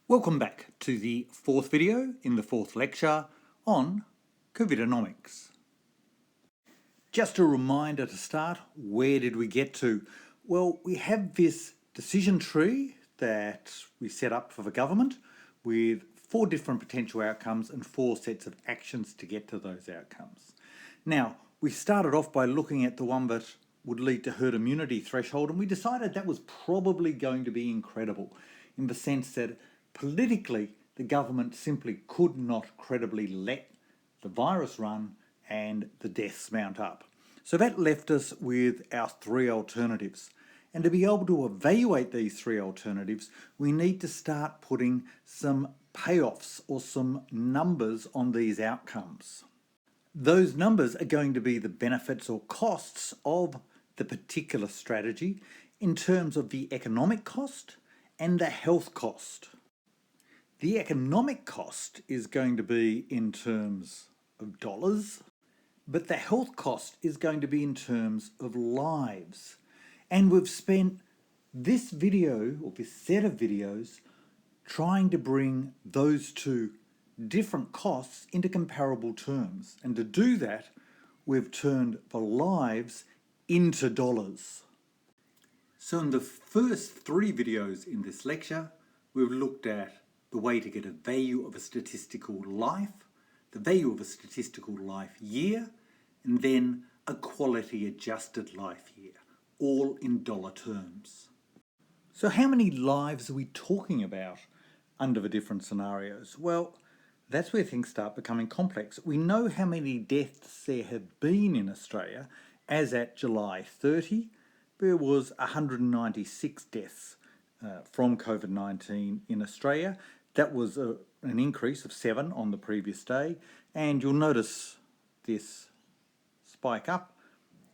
Welcome back to the fourth video in the fourth lecture on Covidenomics. Just a reminder to start, where did we get to? Well, we have this decision tree that we set up for the government with 4 different potential outcomes and 4 sets of actions to get to those outcomes. Now, we started off by looking at the one that would lead to herd immunity threshold, and we decided that was probably going to be incredible in the sense that politically, the government simply could not credibly let the virus run and the deaths mount up. So that left us with our 3 alternatives. And to be able to evaluate these 3 alternatives, we need to start putting some payoffs or some numbers on these outcomes. Those numbers are going to be the benefits or costs of the particular strategy in terms of the economic cost and the health cost. The economic cost is going to be in terms of dollars, but the health cost is going to be in terms of lives. And we've spent this video, or this set of videos, trying to bring those 2 different costs into comparable terms. And to do that, we've turned the lives into dollars. So in the first 3 videos in this lecture, we've looked at the way to get a value of a statistical life, the value of a statistical life year, and then a quality adjusted life year, all in dollar terms. So how many lives are we talking about under the different scenarios? Well, that's where things start becoming complex. We know how many deaths there have been in Australia. As at July 30, there was 196 deaths from COVID-19 in Australia. That was an increase of 7 on the previous day, and you'll notice this spike up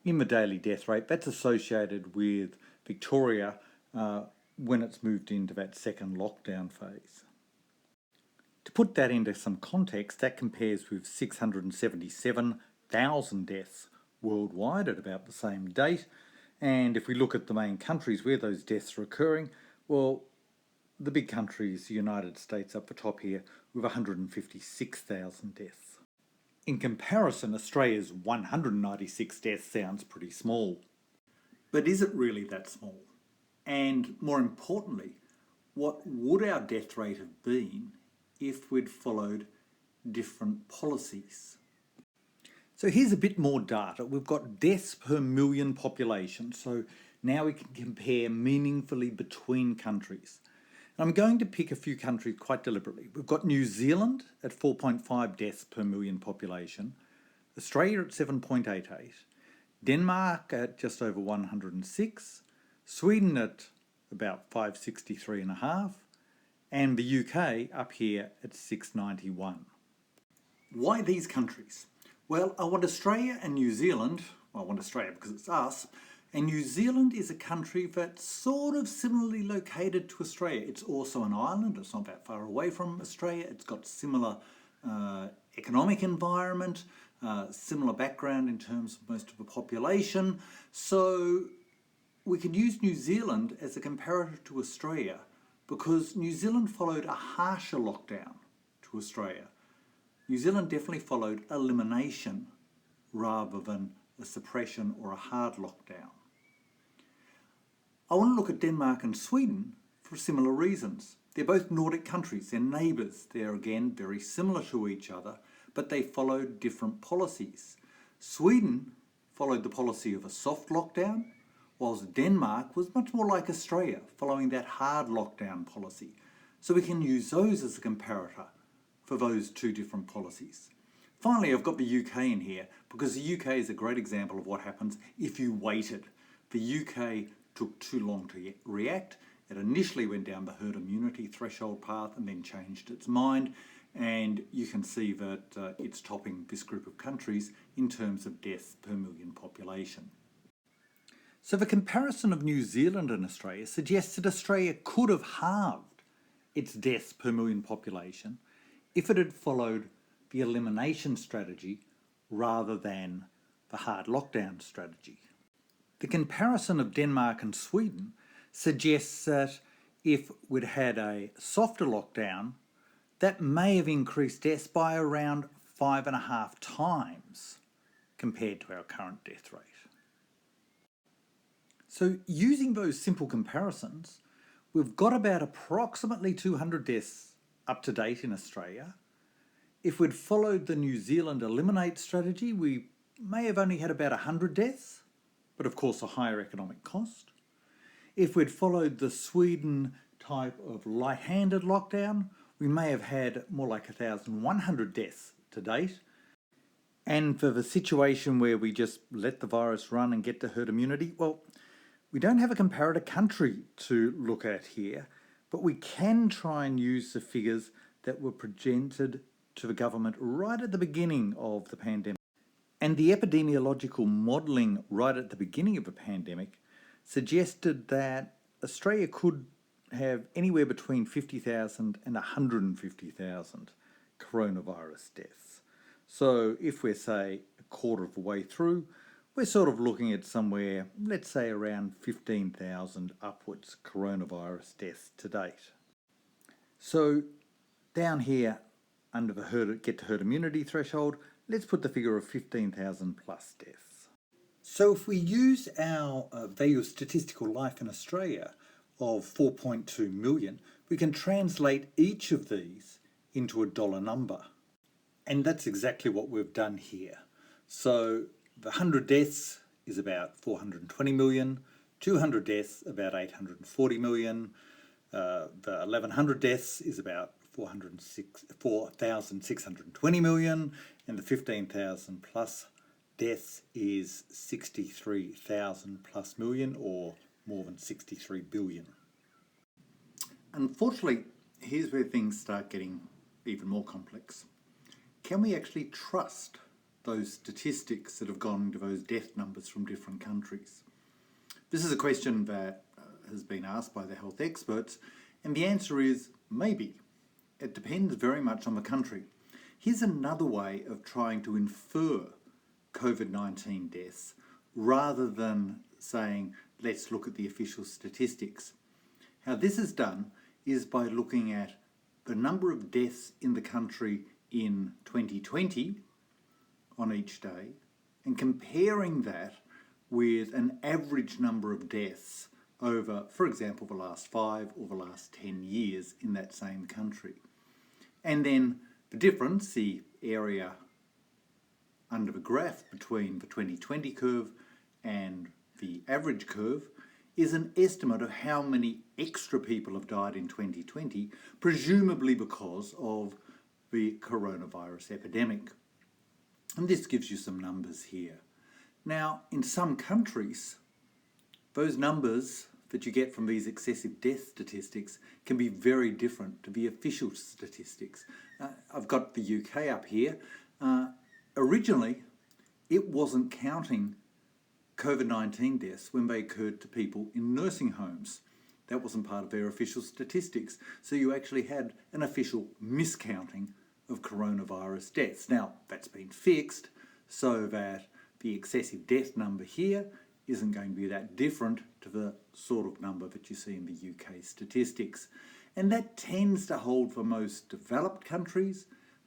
in the daily death rate. That's associated with Victoria when it's moved into that second lockdown phase. To put that into some context, that compares with 677,000 deaths worldwide at about the same date. And if we look at the main countries where those deaths are occurring, well, the big countries, the United States up the top here, with 156,000 deaths. In comparison, Australia's 196 deaths sounds pretty small. But is it really that small? And more importantly, what would our death rate have been if we'd followed different policies? So here's a bit more data. We've got deaths per million population, so now we can compare meaningfully between countries. I'm going to pick a few countries quite deliberately. We've got New Zealand at 4.5 deaths per million population, Australia at 7.88, Denmark at just over 106, Sweden at about 563.5, and the UK up here at 691. Why these countries? Well, I want Australia and New Zealand, well, I want Australia because it's us, and New Zealand is a country that's sort of similarly located to Australia. It's also an island, it's not that far away from Australia. It's got similar economic environment, similar background in terms of most of the population. So we can use New Zealand as a comparator to Australia because New Zealand followed a harsher lockdown to Australia. New Zealand definitely followed elimination rather than a suppression or a hard lockdown. I want to look at Denmark and Sweden for similar reasons. They're both Nordic countries, they're neighbours. They're again very similar to each other, but they followed different policies. Sweden followed the policy of a soft lockdown, whilst Denmark was much more like Australia, following that hard lockdown policy. So we can use those as a comparator for those 2 different policies. Finally, I've got the UK in here because the UK is a great example of what happens if you waited. The UK took too long to react. It initially went down the herd immunity threshold path and then changed its mind. And you can see that it's topping this group of countries in terms of deaths per million population. So the comparison of New Zealand and Australia suggests that Australia could have halved its deaths per million population if it had followed the elimination strategy rather than the hard lockdown strategy. The comparison of Denmark and Sweden suggests that if we'd had a softer lockdown, that may have increased deaths by around 5.5 times compared to our current death rate. So using those simple comparisons, we've got about approximately 200 deaths up to date in Australia. If we'd followed the New Zealand eliminate strategy, we may have only had about 100 deaths, but of course a higher economic cost. If we'd followed the Sweden type of light-handed lockdown, we may have had more like 1,100 deaths to date. And for the situation where we just let the virus run and get to herd immunity, well, we don't have a comparator country to look at here, but we can try and use the figures that were presented to the government right at the beginning of the pandemic. And the epidemiological modelling right at the beginning of the pandemic suggested that Australia could have anywhere between 50,000 and 150,000 coronavirus deaths. So if we're, say, a quarter of the way through, we're sort of looking at somewhere, let's say around 15,000 upwards coronavirus deaths to date. So down here under the get to herd immunity threshold, let's put the figure of 15,000 plus deaths. So if we use our value of statistical life in Australia of 4.2 million, we can translate each of these into a dollar number. And that's exactly what we've done here. So the 100 deaths is about 420 million, 200 deaths about 840 million, the 1100 deaths is about 4,620 million, and the 15,000 plus deaths is 63,000 plus million, or more than 63 billion. Unfortunately, here's where things start getting even more complex. Can we actually trust those statistics that have gone into those death numbers from different countries? This is a question that has been asked by the health experts, and the answer is maybe. It depends very much on the country. Here's another way of trying to infer COVID-19 deaths rather than saying, let's look at the official statistics. How this is done is by looking at the number of deaths in the country in 2020 on each day and comparing that with an average number of deaths over, for example, the last 5 or the last 10 years in that same country. And then the difference, the area under the graph between the 2020 curve and the average curve, is an estimate of how many extra people have died in 2020, presumably because of the coronavirus epidemic. And this gives you some numbers here. Now, in some countries, those numbers that you get from these excessive death statistics can be very different to the official statistics. I've got the UK up here. Originally, it wasn't counting COVID-19 deaths when they occurred to people in nursing homes. That wasn't part of their official statistics. So you actually had an official miscounting of coronavirus deaths. Now, that's been fixed so that the excessive death number here isn't going to be that different to the sort of number that you see in the UK statistics. And that tends to hold for most developed countries,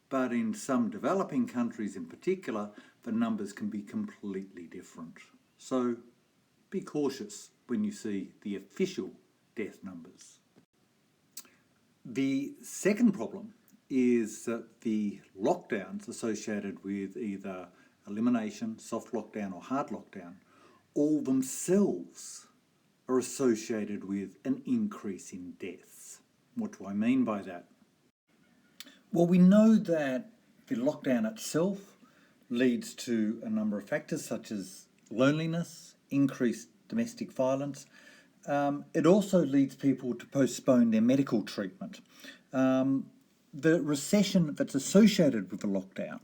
but in some developing countries in particular, the numbers can be completely different. So be cautious when you see the official death numbers. The second problem is that the lockdowns associated with either elimination, soft lockdown or hard lockdown, all themselves are associated with an increase in deaths. What do I mean by that? Well, we know that the lockdown itself leads to a number of factors such as loneliness, increased domestic violence. It also leads people to postpone their medical treatment. The recession that's associated with the lockdown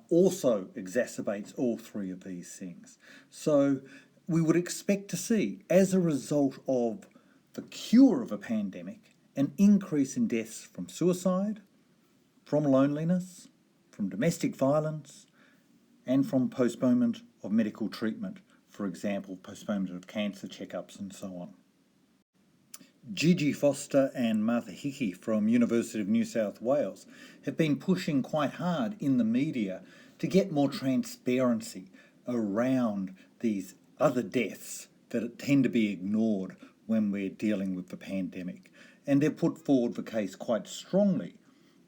also exacerbates all three of these things. So we would expect to see, as a result of the cure of a pandemic, an increase in deaths from suicide, from loneliness, from domestic violence, and from postponement of medical treatment, for example, postponement of cancer checkups and so on. Gigi Foster and Martha Hickey from University of New South Wales have been pushing quite hard in the media to get more transparency around these other deaths that tend to be ignored when we're dealing with the pandemic. And they've put forward the case quite strongly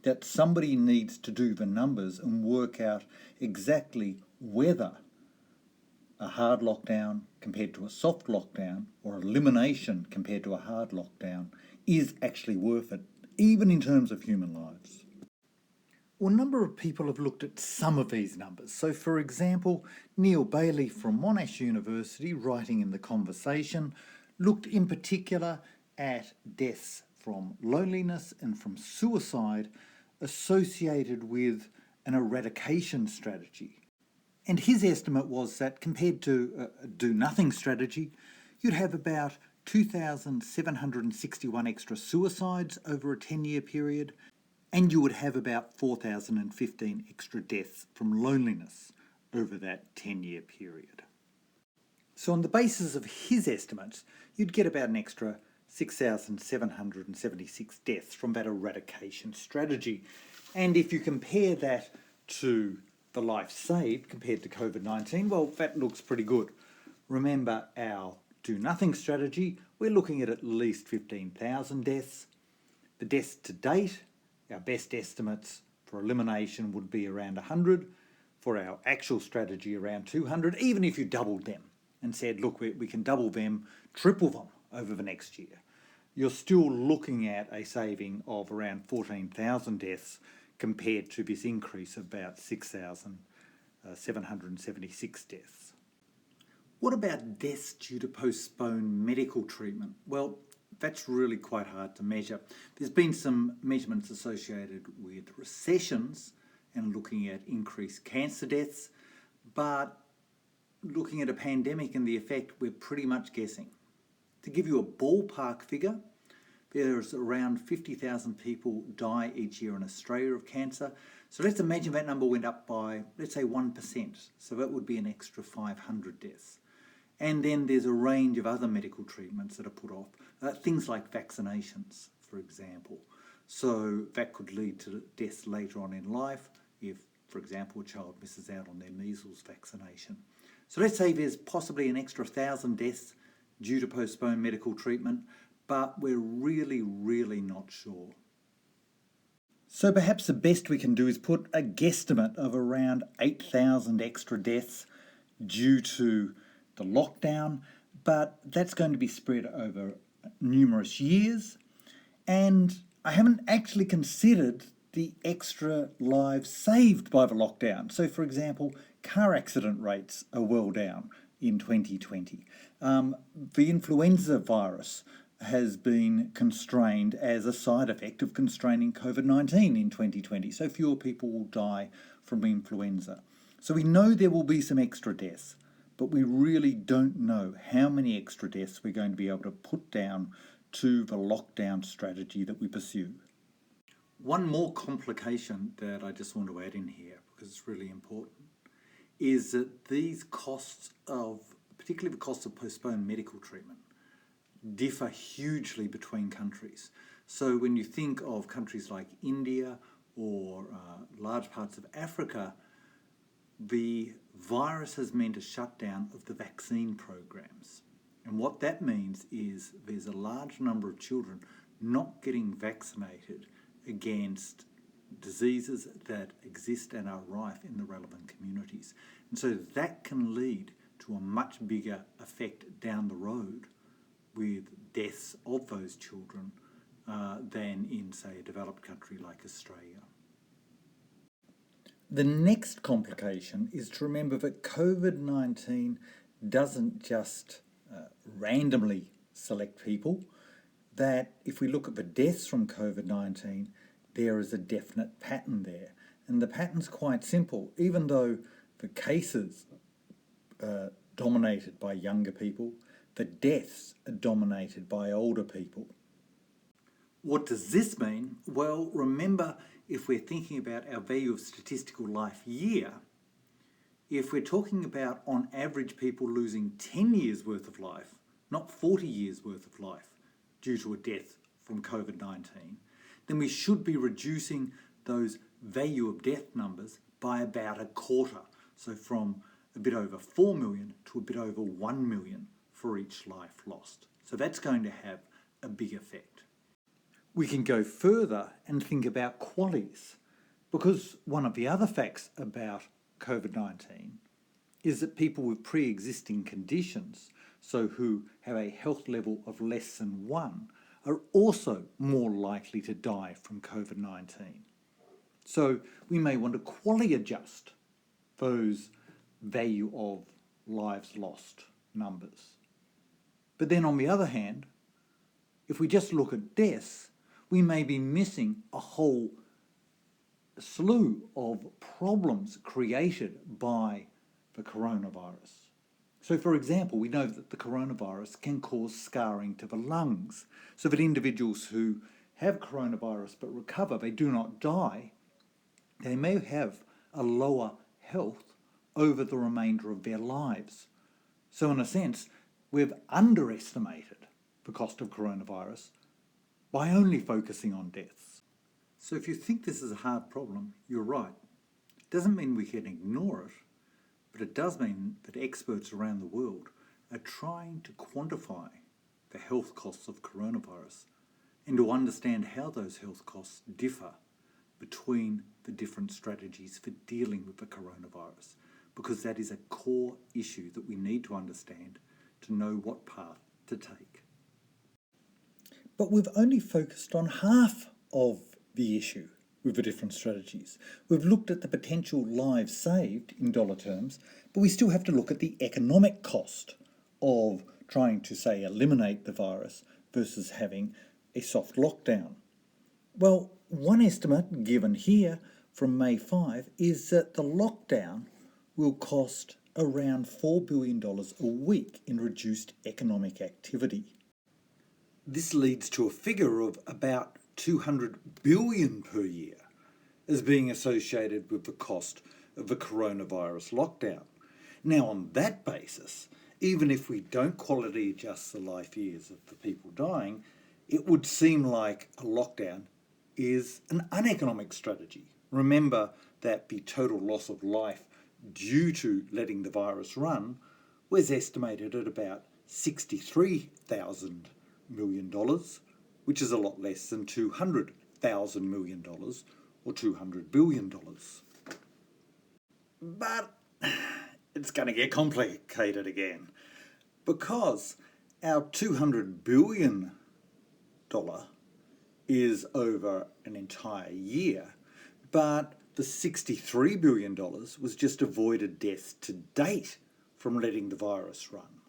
that somebody needs to do the numbers and work out exactly whether a hard lockdown compared to a soft lockdown or elimination compared to a hard lockdown is actually worth it, even in terms of human lives. Well, a number of people have looked at some of these numbers. So, for example, Neil Bailey from Monash University, writing in The Conversation, looked in particular at deaths from loneliness and from suicide associated with an eradication strategy. And his estimate was that compared to a do-nothing strategy, you'd have about 2,761 extra suicides over a 10-year period, and you would have about 4,015 extra deaths from loneliness over that 10-year period. So on the basis of his estimates, you'd get about an extra 6,776 deaths from that eradication strategy. And if you compare that to the life saved compared to COVID-19, well, that looks pretty good. Remember our do-nothing strategy, we're looking at least 15,000 deaths. The deaths to date, our best estimates for elimination would be around 100. For our actual strategy, around 200, even if you doubled them and said, look, we can double them, triple them over the next year. You're still looking at a saving of around 14,000 deaths compared to this increase of about 6,776 deaths. What about deaths due to postponed medical treatment? Well, that's really quite hard to measure. There's been some measurements associated with recessions and looking at increased cancer deaths, but looking at a pandemic and the effect, we're pretty much guessing. To give you a ballpark figure, there's around 50,000 people die each year in Australia of cancer. So let's imagine that number went up by, let's say 1%. So that would be an extra 500 deaths. And then there's a range of other medical treatments that are put off. Things like vaccinations, for example. So that could lead to deaths later on in life if, for example, a child misses out on their measles vaccination. So let's say there's possibly an extra 1,000 deaths due to postponed medical treatment, but we're really, really not sure. So perhaps the best we can do is put a guesstimate of around 8,000 extra deaths due to the lockdown, but that's going to be spread over numerous years. And I haven't actually considered the extra lives saved by the lockdown. So, for example, car accident rates are well down in 2020. The influenza virus has been constrained as a side effect of constraining COVID-19 in 2020. So fewer people will die from influenza. So we know there will be some extra deaths, but we really don't know how many extra deaths we're going to be able to put down to the lockdown strategy that we pursue. One more complication that I just want to add in here, because it's really important, is that these costs of, particularly the costs of postponed medical treatment, differ hugely between countries. So when you think of countries like India or large parts of Africa, the virus has meant a shutdown of the vaccine programs. And what that means is there's a large number of children not getting vaccinated against diseases that exist and are rife in the relevant communities. And so that can lead to a much bigger effect down the road with deaths of those children than in, say, a developed country like Australia. The next complication is to remember that COVID-19 doesn't just randomly select people, that if we look at the deaths from COVID-19, there is a definite pattern there. And the pattern's quite simple. Even though the cases are dominated by younger people, the deaths are dominated by older people. What does this mean? Well, remember, if we're thinking about our value of statistical life year, if we're talking about on average people losing 10 years worth of life, not 40 years worth of life, due to a death from COVID-19, then we should be reducing those value of death numbers by about a quarter. So from a bit over 4 million to a bit over 1 million for each life lost. So that's going to have a big effect. We can go further and think about QALYs, because one of the other facts about COVID-19 is that people with pre-existing conditions, so who have a health level of less than 1, are also more likely to die from COVID-19. So we may want to QALY adjust those value of lives lost numbers. But then on the other hand, if we just look at deaths, we may be missing a whole slew of problems created by the coronavirus. So for example, we know that the coronavirus can cause scarring to the lungs, so that individuals who have coronavirus but recover, they do not die, they may have a lower health over the remainder of their lives. So in a sense, we've underestimated the cost of coronavirus by only focusing on deaths. So if you think this is a hard problem, you're right. It doesn't mean we can ignore it, but it does mean that experts around the world are trying to quantify the health costs of coronavirus and to understand how those health costs differ between the different strategies for dealing with the coronavirus, because that is a core issue that we need to understand to know what path to take. But we've only focused on half of the issue with the different strategies. We've looked at the potential lives saved in dollar terms, but we still have to look at the economic cost of trying to, say, eliminate the virus versus having a soft lockdown. Well, one estimate given here from May 5 is that the lockdown will cost around $4 billion a week in reduced economic activity. This leads to a figure of about 200 billion per year as being associated with the cost of the coronavirus lockdown. Now, on that basis, even if we don't quality adjust the life years of the people dying, it would seem like a lockdown is an uneconomic strategy. Remember that the total loss of life due to letting the virus run was estimated at about $63,000 million, which is a lot less than $200,000 million or $200 billion. But it's going to get complicated again, because our $200 billion is over an entire year, but the $63 billion was just avoided deaths to date from letting the virus run.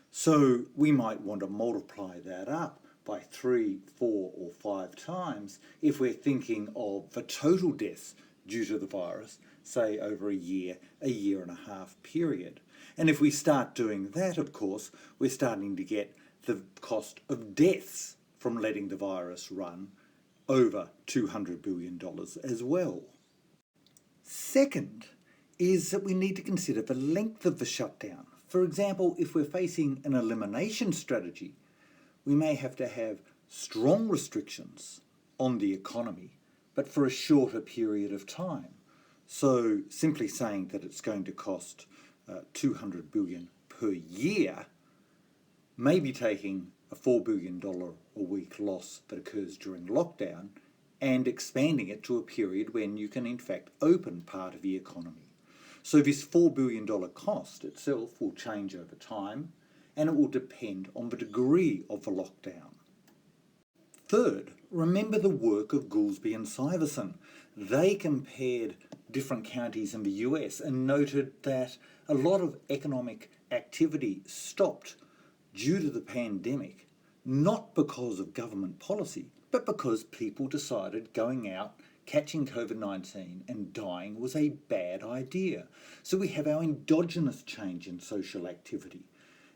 So we might want to multiply that up by 3, 4 or 5 times if we're thinking of the total deaths due to the virus, say over a year and a half period. And if we start doing that, of course, we're starting to get the cost of deaths from letting the virus run over $200 billion as well. Second is that we need to consider the length of the shutdown. For example, if we're facing an elimination strategy, we may have to have strong restrictions on the economy, but for a shorter period of time. So simply saying that it's going to cost $200 billion per year, maybe taking a $4 billion a week loss that occurs during lockdown and expanding it to a period when you can in fact open part of the economy. So this $4 billion cost itself will change over time, and it will depend on the degree of the lockdown. Third, remember the work of Goolsbee and Syverson. They compared different counties in the US and noted that a lot of economic activity stopped due to the pandemic, not because of government policy, but because people decided going out, catching COVID-19 and dying was a bad idea. So we have our endogenous change in social activity.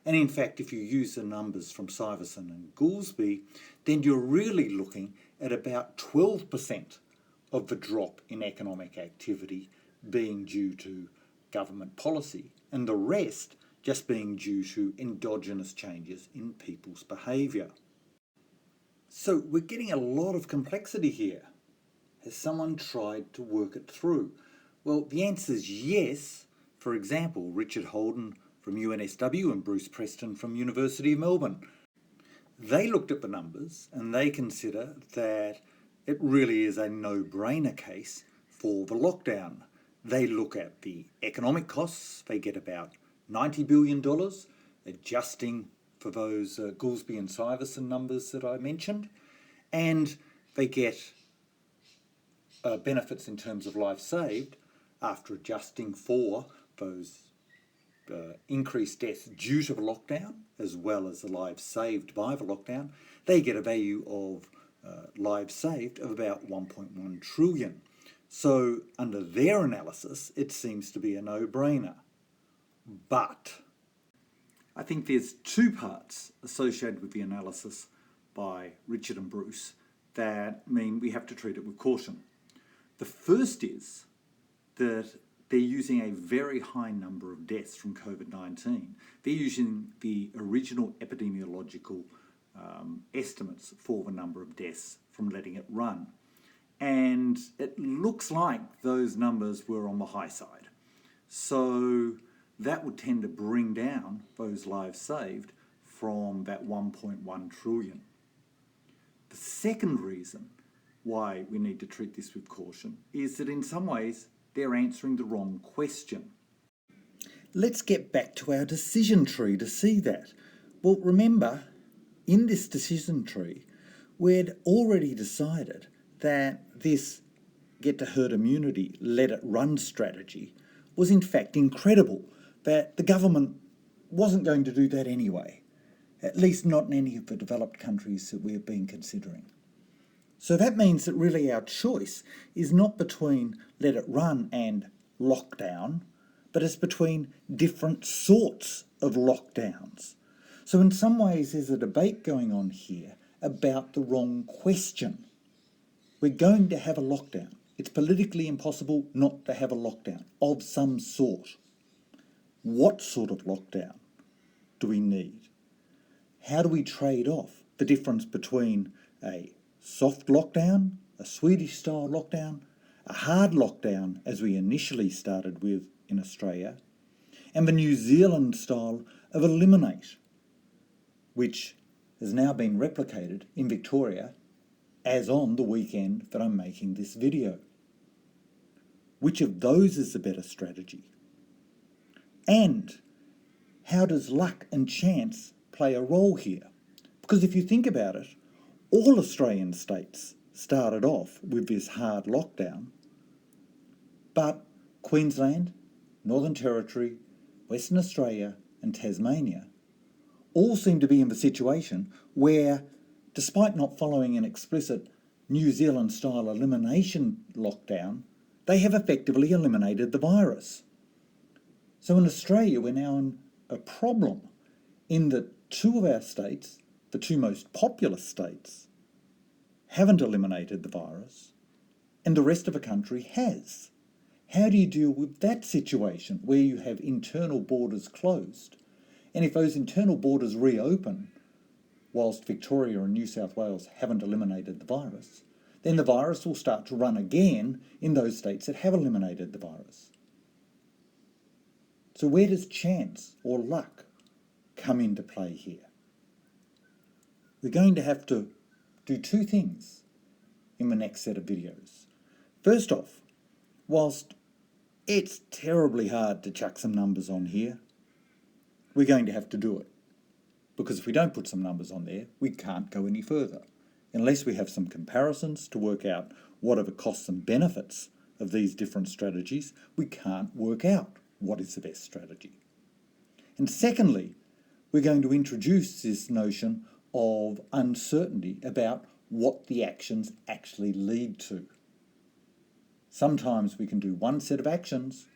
And in fact, if you use the numbers from Syverson and Goolsbee, then you're really looking at about 12% of the drop in economic activity being due to government policy, and the rest just being due to endogenous changes in people's behaviour. So we're getting a lot of complexity here. Has someone tried to work it through? Well, the answer is yes. For example, Richard Holden from UNSW and Bruce Preston from University of Melbourne. They looked at the numbers and they consider that it really is a no-brainer case for the lockdown. They look at the economic costs. They get about $90 billion, adjusting for those Goolsbee and Syverson numbers that I mentioned. And they get benefits in terms of life saved after adjusting for those increased deaths due to the lockdown, as well as the lives saved by the lockdown. They get a value of lives saved of about 1.1 trillion. So under their analysis, it seems to be a no-brainer. But I think there's two parts associated with the analysis by Richard and Bruce that mean we have to treat it with caution. The first is that they're using a very high number of deaths from COVID-19. They're using the original epidemiological estimates for the number of deaths from letting it run. And it looks like those numbers were on the high side. So that would tend to bring down those lives saved from that 1.1 trillion. The second reason why we need to treat this with caution is that in some ways they're answering the wrong question. Let's get back to our decision tree to see that. Well, remember, in this decision tree, we'd already decided that this get to herd immunity, let it run strategy was in fact incredible, that the government wasn't going to do that anyway, at least not in any of the developed countries that we've been considering. So that means that really our choice is not between let it run and lockdown, but it's between different sorts of lockdowns. So in some ways there's a debate going on here about the wrong question. We're going to have a lockdown. It's politically impossible not to have a lockdown of some sort. What sort of lockdown do we need? How do we trade off the difference between a soft lockdown, a Swedish-style lockdown, a hard lockdown, as we initially started with in Australia, and the New Zealand style of eliminate, which has now been replicated in Victoria as on the weekend that I'm making this video. Which of those is the better strategy? And how does luck and chance play a role here? Because if you think about it, all Australian states started off with this hard lockdown, but Queensland, Northern Territory, Western Australia and Tasmania all seem to be in the situation where, despite not following an explicit New Zealand-style elimination lockdown, they have effectively eliminated the virus. So in Australia, we're now in a problem in that two of our states, the two most populous states, haven't eliminated the virus, and the rest of the country has. How do you deal with that situation where you have internal borders closed? And if those internal borders reopen, whilst Victoria and New South Wales haven't eliminated the virus, then the virus will start to run again in those states that have eliminated the virus. So where does chance or luck come into play here? We're going to have to do two things in the next set of videos. First off, whilst it's terribly hard to chuck some numbers on here, we're going to have to do it. Because if we don't put some numbers on there, we can't go any further. Unless we have some comparisons to work out what are the costs and benefits of these different strategies, we can't work out what is the best strategy. And secondly, we're going to introduce this notion of uncertainty about what the actions actually lead to. Sometimes we can do one set of actions,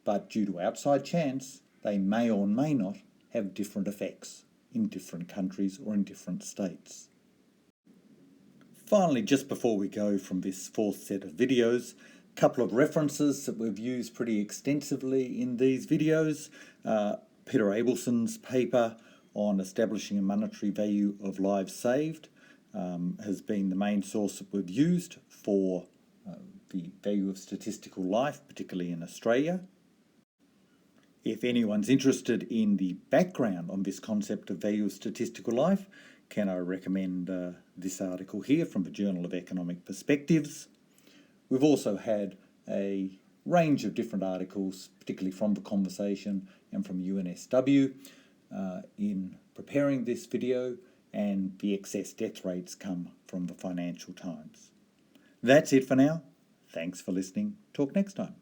but due to outside chance, they may or may not have different effects in different countries or in different states. Finally, just before we go from this fourth set of videos, a couple of references that we've used pretty extensively in these videos. Peter Abelson's paper on establishing a monetary value of lives saved, has been the main source that we've used for the value of statistical life, particularly in Australia. If anyone's interested in the background on this concept of value of statistical life, can I recommend this article here from the Journal of Economic Perspectives. We've also had a range of different articles, particularly from The Conversation and from UNSW, in preparing this video, and the excess death rates come from the Financial Times. That's it for now. Thanks for listening. Talk next time.